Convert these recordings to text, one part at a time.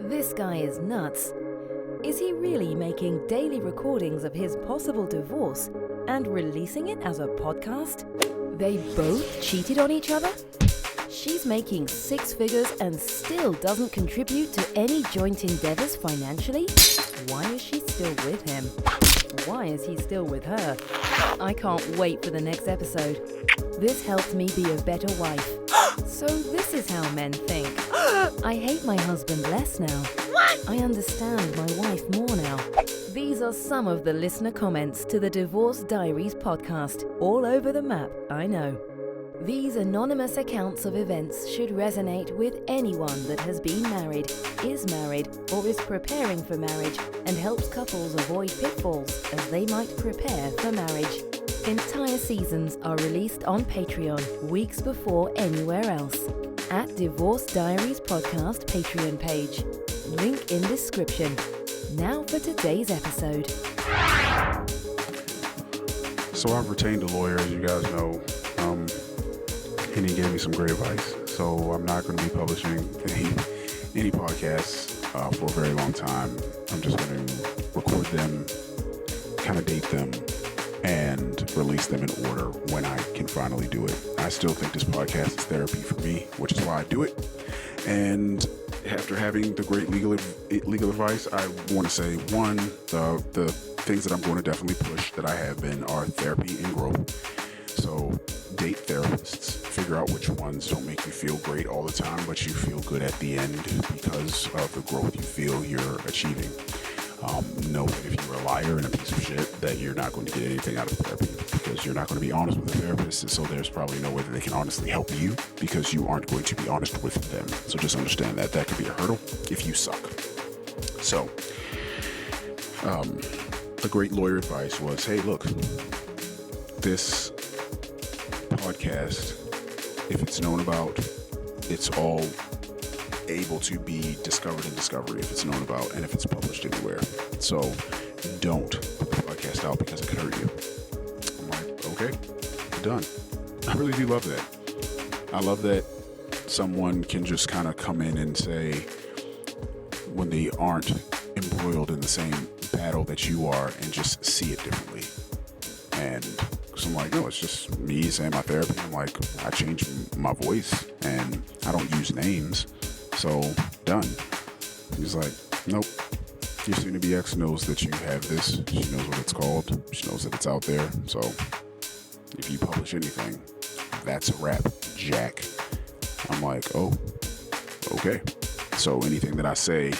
This guy is nuts. Is he really making daily recordings of his possible divorce and releasing it as a podcast? They both cheated on each other? She's making 6 figures and still doesn't contribute to any joint endeavors financially? Why is she still with him? Why is he still with her? I can't wait for the next episode. This helps me be a better wife. So this is how men think. I hate my husband less now. I understand my wife more now. These are some of the listener comments to the Divorce Diaries podcast. All over the map, I know. These anonymous accounts of events should resonate with anyone that has been married, is married, or is preparing for marriage, and helps couples avoid pitfalls as they might prepare for marriage. Entire seasons are released on Patreon weeks before anywhere else. At Divorce Diaries Podcast Patreon page. Link in description. Now for today's episode. So I've retained a lawyer, as you guys know, and he gave me some great advice. So I'm not going to be publishing any podcasts for a very long time. I'm just going to record them, kind of date them, and release them in order when I can finally do it. I still think this podcast is therapy for me, which is why I do it. And after having the great legal advice, I want to say, one, the things that I'm going to definitely push that I have been are therapy and growth. So date therapists, figure out which ones don't make you feel great all the time, but you feel good at the end because of the growth you feel you're achieving. Know that if you're a liar and a piece of shit, that you're not going to get anything out of therapy because you're not going to be honest with the therapist, and so there's probably no way that they can honestly help you because you aren't going to be honest with them. So just understand that could be a hurdle if you suck. So, the great lawyer advice was, hey, look, this podcast, if it's known about, it's all able to be discovered in Discovery if it's known about and if it's published anywhere. So don't put the podcast out because it could hurt you. I'm like, okay, done. I really do love that. I love that someone can just kind of come in and say, when they aren't embroiled in the same battle that you are, and just see it differently. And so I'm like, no, it's just me saying my therapy. I'm like, I change my voice and I don't use names. So, done. He's like, nope. Your soon-to-be ex knows that you have this. She knows what it's called. She knows that it's out there. So, if you publish anything, that's a wrap, Jack. I'm like, oh, okay. So, anything that I say,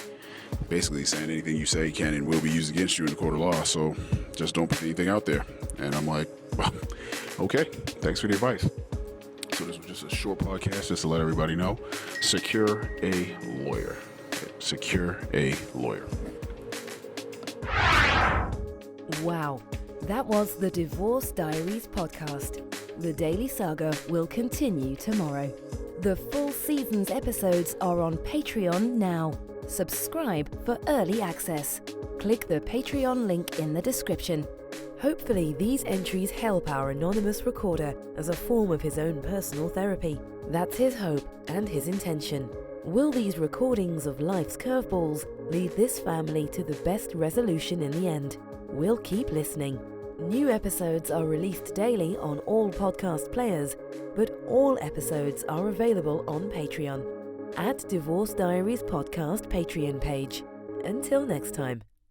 basically saying anything you say can and will be used against you in the court of law. So, just don't put anything out there. And I'm like, well, okay. Thanks for the advice. So this was just a short podcast just to let everybody know. Secure a lawyer. Secure a lawyer. Wow, that was the Divorce Diaries podcast. The daily saga will continue tomorrow. The full season's episodes are on Patreon now. Subscribe for early access. Click the Patreon link in the description. Hopefully these entries help our anonymous recorder as a form of his own personal therapy. That's his hope and his intention. Will these recordings of life's curveballs lead this family to the best resolution in the end? We'll keep listening. New episodes are released daily on all podcast players, but all episodes are available on Patreon. At Divorce Diaries Podcast Patreon page. Until next time.